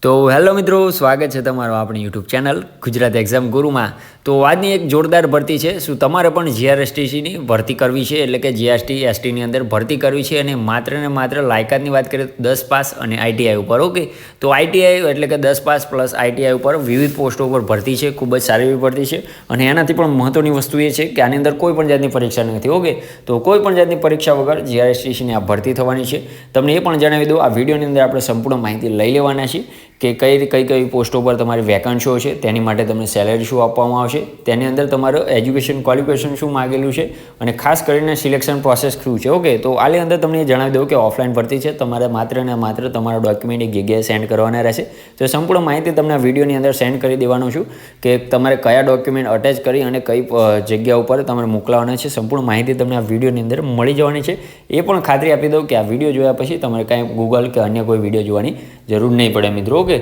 તો હેલો મિત્રો, સ્વાગત છે તમારું આપણી યુટ્યુબ ચેનલ ગુજરાત એક્ઝામ ગુરુમાં। તો આજની એક જોરદાર ભરતી છે। શું તમારે પણ જીઆરએસટીસીની ભરતી કરવી છે, એટલે કે જીએસટી એસટીની અંદર ભરતી કરવી છે અને માત્ર ને માત્ર લાયકાતની વાત કરીએ તો 10 પાસ અને આઈટીઆઈ ઉપર। ઓકે, તો આઈટીઆઈ એટલે કે 10 પાસ પ્લસ આઈટીઆઈ ઉપર વિવિધ પોસ્ટો ઉપર ભરતી છે। ખૂબ જ સારી એવી ભરતી છે અને એનાથી પણ મહત્ત્વની વસ્તુ એ છે કે આની અંદર કોઈ પણ જાતની પરીક્ષા નથી। ઓકે, તો કોઈ પણ જાતની પરીક્ષા વગર જીઆરએસટીસીની આ ભરતી થવાની છે। તમને એ પણ જણાવી દઉં, આ વિડીયોની અંદર આપણે સંપૂર્ણ માહિતી લઈ લેવાના છીએ કે કઈ પોસ્ટો પર તમારી વેકન્સીઓ છે, તેની માટે તમને સેલેરી શું આપવામાં આવશે, તેની અંદર તમારું એજ્યુકેશન ક્વોલિફિકેશન શું માગેલું છે અને ખાસ કરીને સિલેક્શન પ્રોસેસ શું છે। ઓકે, તો આની અંદર તમને જણાવી દઉં કે ઓફલાઈન ભરતી છે। તમારે માત્ર ને માત્ર તમારા ડોક્યુમેન્ટ એક જગ્યાએ સેન્ડ કરવાના રહેશે। તો સંપૂર્ણ માહિતી તમને આ વિડીયોની અંદર સેન્ડ કરી દેવાનું છું કે તમારે કયા ડોક્યુમેન્ટ અટેચ કરી અને કઈ જગ્યા ઉપર તમારે મોકલાવાના છે। સંપૂર્ણ માહિતી તમને આ વિડીયોની અંદર મળી જવાની છે। એ પણ ખાતરી આપી દઉં કે આ વિડીયો જોયા પછી તમારે કાંઈ ગૂગલ કે અન્ય કોઈ વિડીયો જોવાની જરૂર નહીં પડે મિત્રો। ઓકે,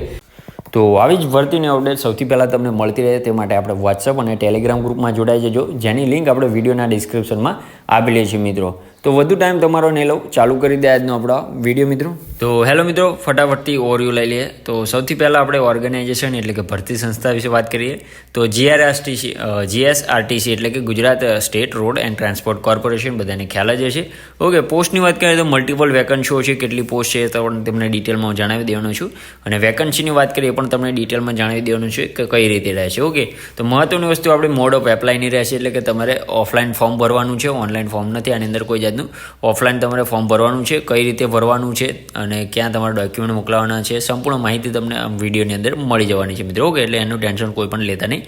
તો આવી જ ભરતીની અપડેટ સૌથી પહેલાં તમને મળતી રહે તે માટે આપણે વોટ્સઅપ અને ટેલિગ્રામ ગ્રુપમાં જોડાઈ જજો, જેની લિંક આપણે વિડીયોના ડિસ્ક્રિપ્શનમાં આપેલી છે મિત્રો। તો વધુ ટાઈમ તમારો નહીં લઉં, ચાલુ કરી દે આજનો આપણો વિડીયો મિત્રો। તો હેલો મિત્રો, ફટાફટથી ઓવરવ્યૂ લઈ લઈએ। તો સૌથી પહેલાં આપણે ઓર્ગેનાઇઝેશન એટલે કે ભરતી સંસ્થા વિશે વાત કરીએ તો જીએસઆરટીસી એટલે કે Gujarat state road and transport corporation, બધાને ખ્યાલ જ હશે। ઓકે, પોસ્ટની વાત કરીએ તો મલ્ટિપલ વેકન્સીઓ છે, કેટલી પોસ્ટ છે તો તમને ડિટેલમાં જણાવી દેવાનું છું અને વેકન્સીની વાત કરીએ પણ તમને ડિટેલમાં જણાવી દેવાનું છે કે કઈ રીતે રહેશે। ઓકે, તો મહત્ત્વની વસ્તુ આપણે મોડ ઓફ એપ્લાયની રહેશે, એટલે કે તમારે ઓફલાઈન ફોર્મ ભરવાનું છે, ઓનલાઈન ફોર્મ નથી। આની અંદર કોઈ જાતનું ઓફલાઈન તમારે ફોર્મ ભરવાનું છે, કઈ રીતે ભરવાનું છે અને ક્યાં તમારા ડોક્યુમેન્ટ મોકલાવાના છે, સંપૂર્ણ માહિતી તમને આ વિડીયોની અંદર મળી જવાની છે મિત્રો। ઓકે, એટલે એનું ટેન્શન કોઈ પણ લેતા નહીં।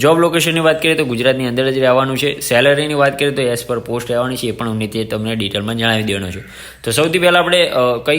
જોબ લોકેશનની વાત કરીએ તો ગુજરાતની અંદર જ રહેવાનું છે। સેલરીની વાત કરીએ તો એઝ પર પોસ્ટ રહેવાની છે, એ પણ નીચે તમને ડિટેલમાં જણાવી દેવાનું છે। તો સૌથી પહેલાં આપણે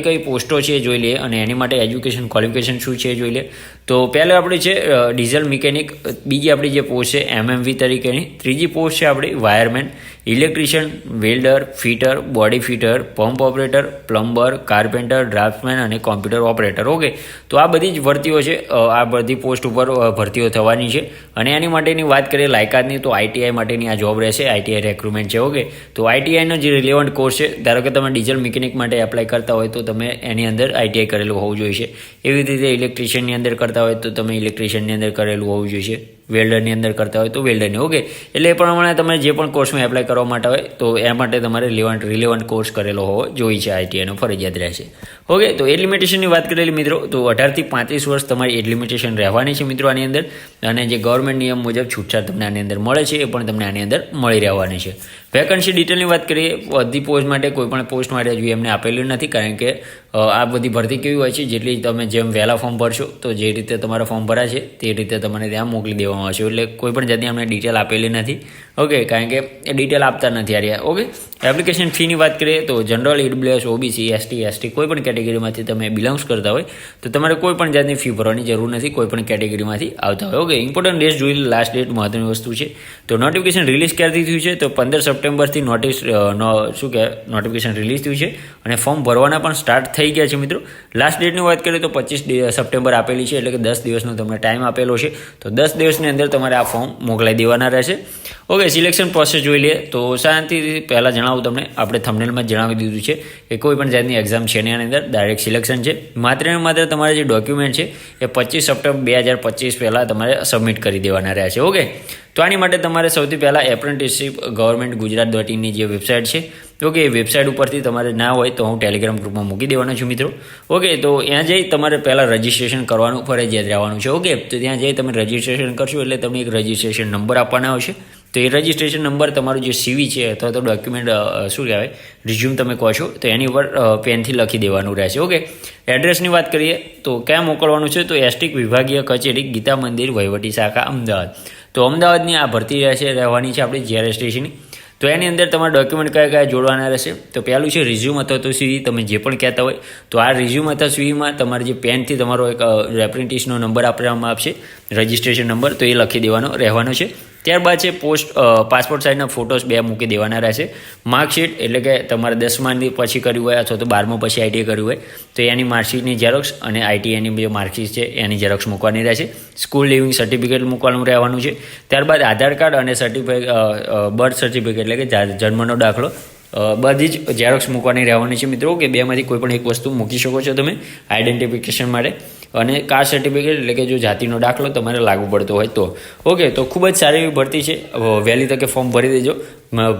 કઈ પોસ્ટો છે એ જોઈ લઈએ અને એની માટે એજ્યુકેશન ક્વોલિફિકેશન શું છે એ જોઈ લઈએ। તો પહેલાં આપણી છે ડીઝલ મિકેનિક, બીજી આપણી જે પોસ્ટ છે એમએમવી તરીકેની, ત્રીજી પોસ્ટ છે આપણી wireman, electrician, welder, fitter, body fitter, pump operator, plumber, carpenter, draughtsman અને કોમ્પ્યુટર ઓપરેટર। ઓકે, તો આ બધી જ ભરતીઓ છે, આ બધી પોસ્ટ ઉપર ભરતીઓ થવાની છે અને એની માટેની વાત કરીએ લાયકાતની તો આઈટીઆઈ માટેની આ જોબ રહેશે, આઈટીઆઈ રેક્રુટમેન્ટ છે। ઓકે, તો આઈટીઆઈનો જે રિલેવન્ટ કોર્સ છે, ધારો કે તમે ડીઝલ મિકેનિક માટે એપ્લાય કરતા હોય તો તમે એની અંદર આઈટીઆઈ કરેલું હોવું જોઈએ। એવી રીતે ઇલેક્ટ્રિશિયનની અંદર કરતા હોય તો તમે ઇલેક્ટ્રિશિયનની અંદર કરેલું હોવું જોઈએ, વેલ્ડરની અંદર કરતા હોય તો વેલ્ડરની। ઓકે, એટલે એ પ્રમાણે તમે જે પણ કોર્સમાં એપ્લાય કરવા માટે હોય તો એ માટે તમારે રિલેવન્ટ કોર્સ કરેલો હોવો જોઈએ છે, આઈટીઆઈનો ફરજિયાત રહેશે। ઓકે, તો એજ લિમિટેશનની વાત કરેલી મિત્રો, તો 18 થી 35 વર્ષ તમારી એજ લિમિટેશન રહેવાની છે મિત્રો આની અંદર, અને જે ગવર્મેન્ટ નિયમ મુજબ છૂટછાટ તમને આની અંદર મળે છે એ પણ તમને આની અંદર મળી રહેવાની છે। વેકન્સી ડિટેલની વાત કરીએ, બધી પોસ્ટ માટે કોઈ પણ પોસ્ટ માટે હજુ એમને આપેલી નથી, કારણ કે આ બધી ભરતી કેવી હોય છે, જેટલી તમે જેમ વહેલા ફોર્મ ભરશો તો જે રીતે તમારા ફોર્મ ભરાય છે તે રીતે તમને ત્યાં મોકલી દેવામાં આવશે, એટલે કોઈ પણ જાતની અમને ડિટેલ આપેલી નથી। ઓકે, કારણ કે એ ડિટેલ આપતા નથી યાર। ઓકે, એપ્લિકેશન ફીની વાત કરીએ તો જનરલ, ઈડબ્લ્યુએસ, ઓબીસી, એસટી કોઈ પણ કેટેગરીમાંથી તમે બિલોંગ્સ કરતા હોય તો તમારે કોઈ પણ જાતની ફી ભરવાની જરૂર નથી, કોઈ પણ કેટેગરીમાંથી આવતા હોય। ઓકે, ઇમ્પોર્ટન્ટ ડેટ જોઈ લાસ્ટ ડેટ મહત્વની વસ્તુ છે। તો નોટિફિકેશન રિલીઝ ક્યારથી થયું છે તો 15 સપ્ટેમ્બરથી નોટિફિકેશન રિલીઝ થયું છે અને ફોર્મ ભરવાના પણ સ્ટાર્ટ થઈ ગયા છે મિત્રો। લાસ્ટ ડેટની વાત કરીએ તો 25 સપ્ટેમ્બર આપેલી છે, એટલે કે 10 દિવસનો તમને ટાઈમ આપેલો છે, તો 10 દિવસની અંદર તમારે આ ફોર્મ મોકલાઈ દેવાના રહેશે। ઓકે, સિલેક્શન પ્રોસેસ જોઈ લઈએ તો શાંતિથી પહેલાં જણાવું તમને, આપણે થંબનેલમાં જણાવી દીધું છે કે કોઈ પણ જાતની એક્ઝામ છે ને આની અંદર ડાયરેક્ટ સિલેક્શન છે। માત્ર ને માત્ર તમારે જે ડોક્યુમેન્ટ છે એ 25 સપ્ટેમ્બર 2025 પહેલાં તમારે સબમિટ કરી દેવાના રહેશે। ઓકે, તો આની માટે તમારે સૌથી પહેલાં એપ્રેન્ટિસશીપ ગવર્મેન્ટ ગુજરાત.in જે વેબસાઇટ છે, ઓકે, એ વેબસાઇટ ઉપરથી તમારે ના હોય તો હું ટેલિગ્રામ ગ્રુપમાં મૂકી દેવાનો છું મિત્રો। ઓકે, તો ત્યાં જઈ તમારે પહેલાં રજિસ્ટ્રેશન કરવાનું ફરજિયાત રહેવાનું છે। ઓકે, તો ત્યાં જઈ તમે રજિસ્ટ્રેશન કરશો એટલે તમને એક રજિસ્ટ્રેશન નંબર આપવાના આવશે, તો એ રજિસ્ટ્રેશન નંબર તમારું જે સીવી છે અથવા તો ડોક્યુમેન્ટ શું કહેવાય રિઝ્યુમ તમે કહો છો તો એની ઉપર પેનથી લખી દેવાનું રહેશે। ઓકે, એડ્રેસની વાત કરીએ તો ક્યાં મોકલવાનું છે તો એસટી વિભાગીય કચેરી, ગીતા મંદિર, વહીવટી શાખા, અમદાવાદ। તો અમદાવાદની આ ભરતી રહેવાની છે આપણી જીઆરએસટીસીની। તો એની અંદર તમારા ડોક્યુમેન્ટ કયા જોડવાના રહેશે તો પહેલું છે રિઝ્યુમ અથવા તો સીવી, તમે જે પણ કહેતા હોય તો આ રિઝ્યુમ અથવા સીવીમાં તમારે જે પેનથી તમારો એક એપ્રેન્ટિસનો નંબર આપવામાં આવશે, રજિસ્ટ્રેશન નંબર, તો એ લખી દેવાનો રહેવાનો છે। ત્યારબાદ છે પાસપોર્ટ સાઇઝના ફોટોસ 2 મૂકી દેવાના રહેશે। માર્કશીટ એટલે કે તમારે 10મા પછી કર્યું હોય અથવા તો 12મા પછી આઈટીઆઈ કર્યું હોય તો એની માર્કશીટની ઝેરોક્સ અને આઈટીઆઈની જે માર્કશીટ છે એની ઝેરોક્સ મૂકવાની રહેશે। સ્કૂલ લિવિંગ સર્ટિફિકેટ મૂકવાનું રહેવાનું છે। ત્યારબાદ આધાર કાર્ડ અને બર્થ સર્ટિફિકેટ એટલે કે જન્મનો દાખલો બધી જ ઝેરોક્સ મૂકવાની રહેવાની છે મિત્રો, કે બેમાંથી કોઈ પણ એક વસ્તુ મૂકી શકો છો તમે આઈડેન્ટિફિકેશન માટે। અને કાસ્ટ સર્ટિફિકેટ એટલે કે જો જાતિનો દાખલો તમારે લાગુ પડતો હોય તો ઓકે. તો ખૂબ જ સારી એવી ભરતી છે, વહેલી તકે ફોર્મ ભરી દેજો.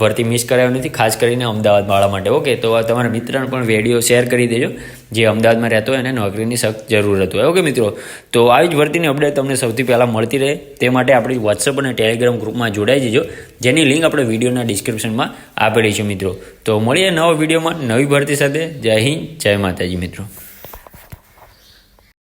ભરતી મિસ કરાવી નથી, ખાસ કરીને અમદાવાદવાળા માટે. ઓકે, તો તમારા મિત્રને પણ વિડીયો શેર કરી દેજો જે અમદાવાદમાં રહેતો હોય અને નોકરીની સખ્ત જરૂરત હોય. ઓકે મિત્રો, તો આવી જ ભરતીની અપડેટ તમને સૌથી પહેલાં મળતી રહે તે માટે આપણી વોટ્સઅપ અને ટેલિગ્રામ ગ્રુપમાં જોડાઈ જજો, જેની લિંક આપણે વિડીયોના ડિસ્ક્રિપ્શનમાં આપેલી છે મિત્રો. તો મળીએ નવા વિડીયોમાં નવી ભરતી સાથે. જય હિન્દ, જય માતાજી મિત્રો.